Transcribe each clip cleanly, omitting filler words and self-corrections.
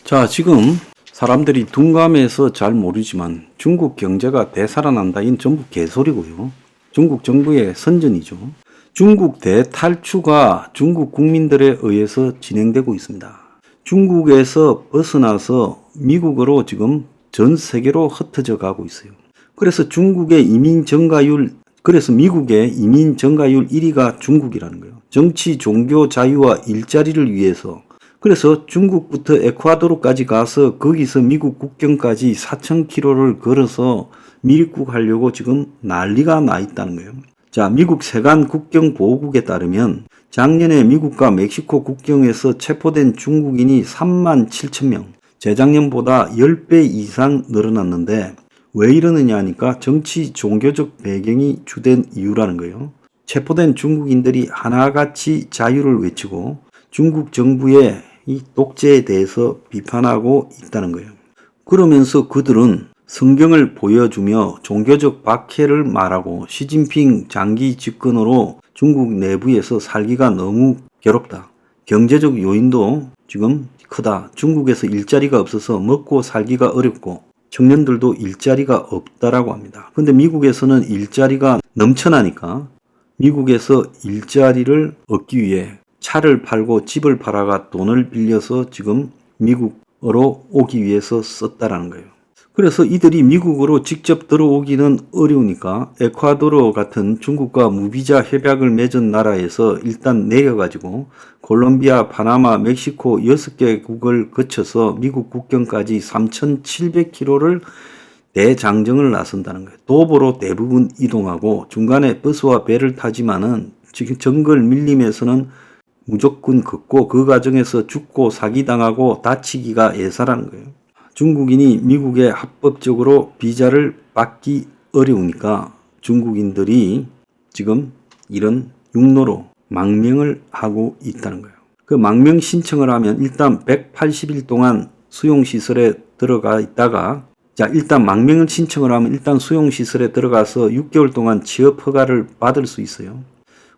자, 지금 사람들이 둔감해서 잘 모르지만 중국 경제가 되살아난다. 이건 전부 개소리고요. 중국 정부의 선전이죠. 중국 대탈출가 중국 국민들에 의해서 진행되고 있습니다. 중국에서 벗어나서 미국으로 지금 전 세계로 흩어져 가고 있어요. 그래서 미국의 이민 증가율 1위가 중국이라는 거예요. 정치, 종교 자유와 일자리를 위해서. 그래서 중국부터 에콰도르까지 가서 거기서 미국 국경까지 4,000km를 걸어서 밀국하려고 지금 난리가 나 있다는 거예요. 자, 미국 세관 국경 보호국에 따르면 작년에 미국과 멕시코 국경에서 체포된 중국인이 37,000명, 재작년보다 10배 이상 늘어났는데 왜 이러느냐 하니까 정치, 종교적 배경이 주된 이유라는 거예요. 체포된 중국인들이 하나같이 자유를 외치고 중국 정부의 이 독재에 대해서 비판하고 있다는 거예요. 그러면서 그들은 성경을 보여주며 종교적 박해를 말하고 시진핑 장기 집권으로 중국 내부에서 살기가 너무 괴롭다. 경제적 요인도 지금 크다. 중국에서 일자리가 없어서 먹고 살기가 어렵고 청년들도 일자리가 없다라고 합니다. 근데 미국에서는 일자리가 넘쳐나니까 미국에서 일자리를 얻기 위해 차를 팔고 집을 팔아가 돈을 빌려서 지금 미국으로 오기 위해서 썼다라는 거예요. 그래서 이들이 미국으로 직접 들어오기는 어려우니까 에콰도르 같은 중국과 무비자 협약을 맺은 나라에서 일단 내려가지고 콜롬비아, 파나마, 멕시코 6개국을 거쳐서 미국 국경까지 3,700km를 대장정을 나선다는 거예요. 도보로 대부분 이동하고 중간에 버스와 배를 타지만은 지금 정글 밀림에서는 무조건 걷고 그 과정에서 죽고 사기당하고 다치기가 예사라는 거예요. 중국인이 미국에 합법적으로 비자를 받기 어려우니까 중국인들이 지금 이런 육로로 망명을 하고 있다는 거예요. 그 망명 신청을 하면 일단 180일 동안 수용시설에 들어가 있다가 일단 망명을 신청을 하면 일단 수용시설에 들어가서 6개월 동안 취업 허가를 받을 수 있어요.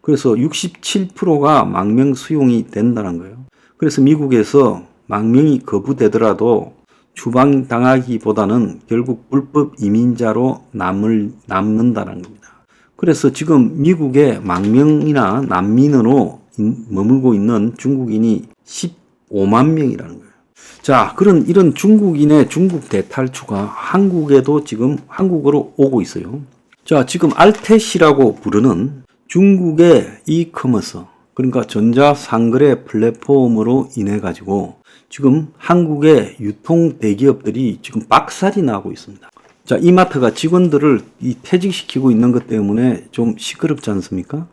그래서 67%가 망명 수용이 된다는 거예요. 그래서 미국에서 망명이 거부되더라도 추방당하기보다는 결국 불법 이민자로 남는다는 겁니다. 그래서 지금 미국에 망명이나 난민으로 머물고 있는 중국인이 15만 명이라는 거예요. 자, 이런 중국인의 중국 대탈출가 한국에도 지금 한국으로 오고 있어요. 자, 지금 알테시라고 부르는 중국의 이커머스, 그러니까 전자상거래 플랫폼으로 인해 가지고 지금 한국의 유통 대기업들이 지금 박살이 나고 있습니다. 자, 이마트가 직원들을 퇴직시키고 있는 것 때문에 좀 시끄럽지 않습니까?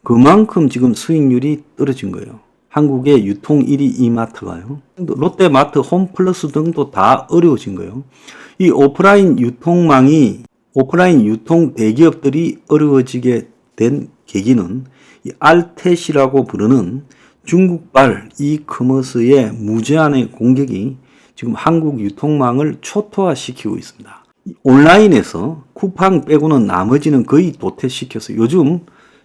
그만큼 지금 수익률이 떨어진 거예요. 한국의 유통 1위 이마트가요. 롯데마트, 홈플러스 등도 다 어려워진 거예요. 이 오프라인 유통 대기업들이 어려워지게 된 계기는 이 알테시라고 부르는 중국발 이커머스의 무제한의 공격이 지금 한국 유통망을 초토화시키고 있습니다. 온라인에서 쿠팡 빼고는 나머지는 거의 도태시켜서 요즘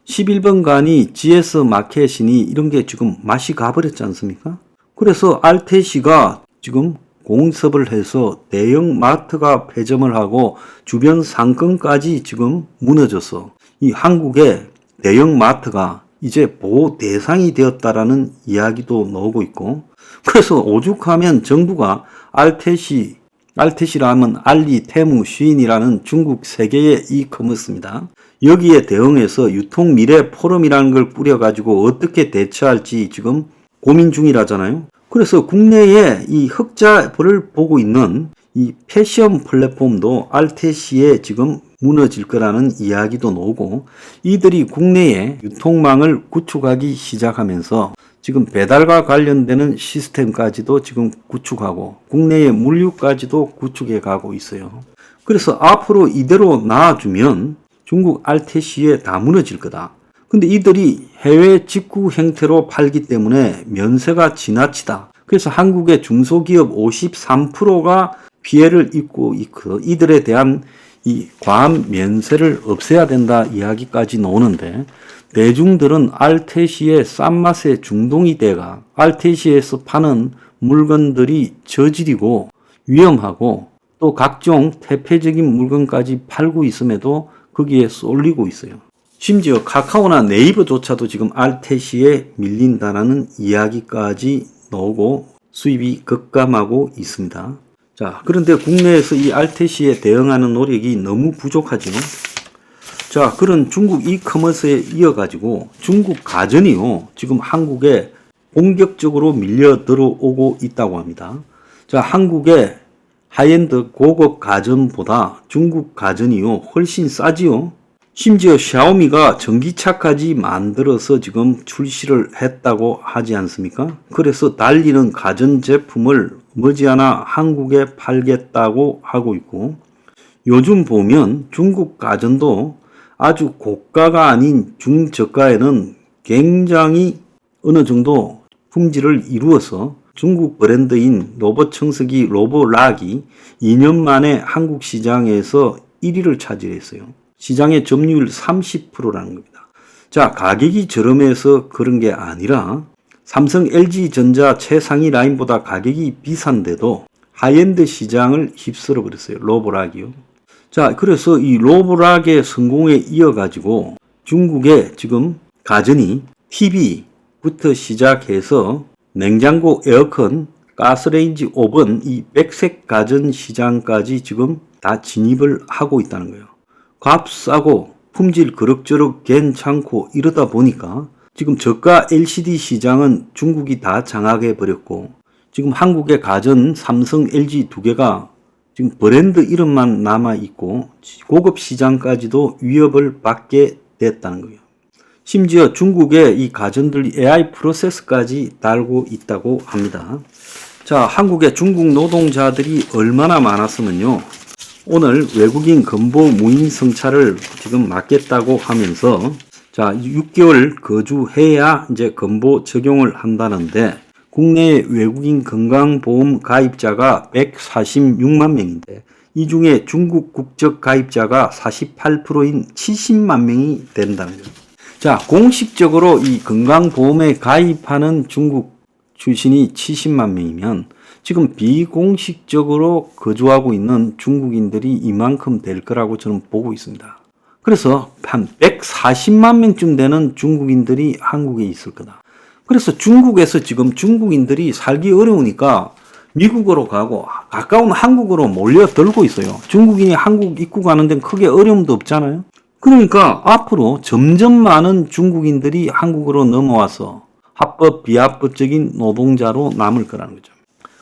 11번가니 GS 마켓이니 이런 게 지금 맛이 가버렸지 않습니까? 그래서 알테시가 지금 공습을 해서 대형 마트가 폐점을 하고 주변 상권까지 지금 무너져서 이 한국의 대형 마트가 이제 보호 대상이 되었다라는 이야기도 나오고 있고, 그래서 오죽하면 정부가 알테시라 하면 알리, 테무, 쉬인이라는 중국 세계의 이커머스입니다. 여기에 대응해서 유통 미래 포럼이라는 걸 꾸려가지고 어떻게 대처할지 지금 고민 중이라잖아요. 그래서 국내에 이 흑자를 보고 있는 이 패션 플랫폼도 알테시에 지금 무너질 거라는 이야기도 나오고, 이들이 국내에 유통망을 구축하기 시작하면서 지금 배달과 관련되는 시스템까지도 지금 구축하고 국내의 물류까지도 구축해 가고 있어요. 그래서 앞으로 이대로 나아주면 중국 알테시에 다 무너질 거다. 근데 이들이 해외 직구 형태로 팔기 때문에 면세가 지나치다. 그래서 한국의 중소기업 53%가 피해를 입고 있고 이들에 대한 이 과한 면세를 없애야 된다 이야기까지 나오는데, 대중들은 알테시의 싼 맛에 중독이 돼가 알테시에서 파는 물건들이 저질이고 위험하고 또 각종 태폐적인 물건까지 팔고 있음에도 거기에 쏠리고 있어요. 심지어 카카오나 네이버조차도 지금 알테시에 밀린다는 이야기까지 나오고 수입이 급감하고 있습니다. 자, 그런데 국내에서 이 알테시에 대응하는 노력이 너무 부족하죠. 자, 그런 중국 이커머스에 이어가지고 중국 가전이요, 지금 한국에 본격적으로 밀려 들어오고 있다고 합니다. 자, 한국의 하이엔드 고급 가전보다 중국 가전이요 훨씬 싸지요. 심지어 샤오미가 전기차까지 만들어서 지금 출시를 했다고 하지 않습니까? 그래서 달리는 가전제품을 머지않아 한국에 팔겠다고 하고 있고, 요즘 보면 중국 가전도 아주 고가가 아닌 중저가에는 굉장히 어느 정도 품질을 이루어서 중국 브랜드인 로봇 청소기 로보락이 2년 만에 한국 시장에서 1위를 차지했어요. 시장의 점유율 30%라는 겁니다. 자, 가격이 저렴해서 그런 게 아니라 삼성 LG전자 최상위 라인보다 가격이 비싼데도 하이엔드 시장을 휩쓸어 버렸어요. 로보락이요. 자, 그래서 이 로보락의 성공에 이어가지고 중국의 지금 가전이 TV부터 시작해서 냉장고, 에어컨, 가스레인지, 오븐, 이 백색 가전 시장까지 지금 다 진입을 하고 있다는 거예요. 값 싸고 품질 그럭저럭 괜찮고 이러다 보니까 지금 저가 LCD 시장은 중국이 다 장악해 버렸고, 지금 한국의 가전 삼성, LG 두 개가 지금 브랜드 이름만 남아 있고 고급 시장까지도 위협을 받게 됐다는 거예요. 심지어 중국의 이 가전들이 AI 프로세스까지 달고 있다고 합니다. 자, 한국의 중국 노동자들이 얼마나 많았으면요, 오늘 외국인 건보 무인 승차를 지금 막겠다고 하면서 자, 6개월 거주해야 이제 건보 적용을 한다는데, 국내 외국인 건강보험 가입자가 146만 명인데 이 중에 중국 국적 가입자가 48%인 70만 명이 된다는 거예요. 자, 공식적으로 이 건강보험에 가입하는 중국 출신이 70만 명이면 지금 비공식적으로 거주하고 있는 중국인들이 이만큼 될 거라고 저는 보고 있습니다. 그래서 한 140만 명쯤 되는 중국인들이 한국에 있을 거다. 그래서 중국에서 지금 중국인들이 살기 어려우니까 미국으로 가고 가까운 한국으로 몰려들고 있어요. 중국인이 한국 입국하는 데는 크게 어려움도 없잖아요. 그러니까 앞으로 점점 많은 중국인들이 한국으로 넘어와서 합법, 비합법적인 노동자로 남을 거라는 거죠.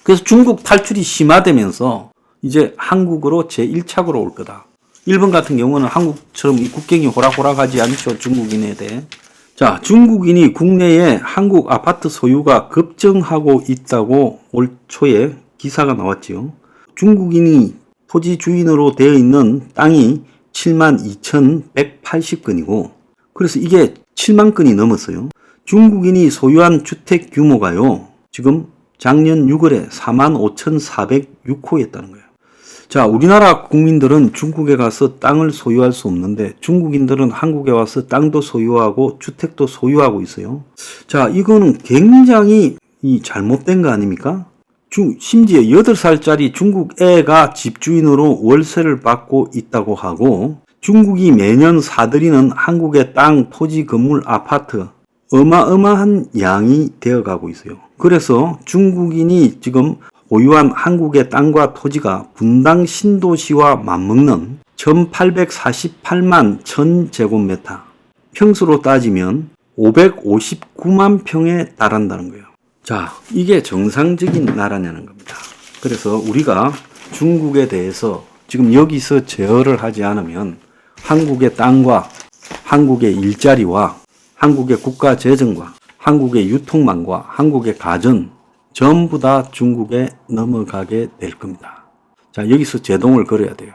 그래서 중국 탈출이 심화되면서 이제 한국으로 제1착으로 올 거다. 일본 같은 경우는 한국처럼 국경이 호락호락하지 않죠. 중국인에 대해. 자, 중국인이 국내에 한국 아파트 소유가 급증하고 있다고 올 초에 기사가 나왔지요. 중국인이 토지 주인으로 되어 있는 땅이 72,180건이고, 그래서 이게 7만 건이 넘었어요. 중국인이 소유한 주택 규모가요, 지금 작년 6월에 45,406호였다는 거예요. 자, 우리나라 국민들은 중국에 가서 땅을 소유할 수 없는데 중국인들은 한국에 와서 땅도 소유하고 주택도 소유하고 있어요. 자, 이거는 굉장히 잘못된 거 아닙니까? 심지어 8살짜리 중국 애가 집주인으로 월세를 받고 있다고 하고, 중국이 매년 사들이는 한국의 땅, 토지, 건물, 아파트 어마어마한 양이 되어가고 있어요. 그래서 중국인이 지금 보유한 한국의 땅과 토지가 분당 신도시와 맞먹는 1848만 1000제곱미터, 평수로 따지면 559만 평에 달한다는 거예요. 자, 이게 정상적인 나라냐는 겁니다. 그래서 우리가 중국에 대해서 지금 여기서 제어를 하지 않으면 한국의 땅과 한국의 일자리와 한국의 국가 재정과 한국의 유통망과 한국의 가전 전부 다 중국에 넘어가게 될 겁니다. 자, 여기서 제동을 걸어야 돼요.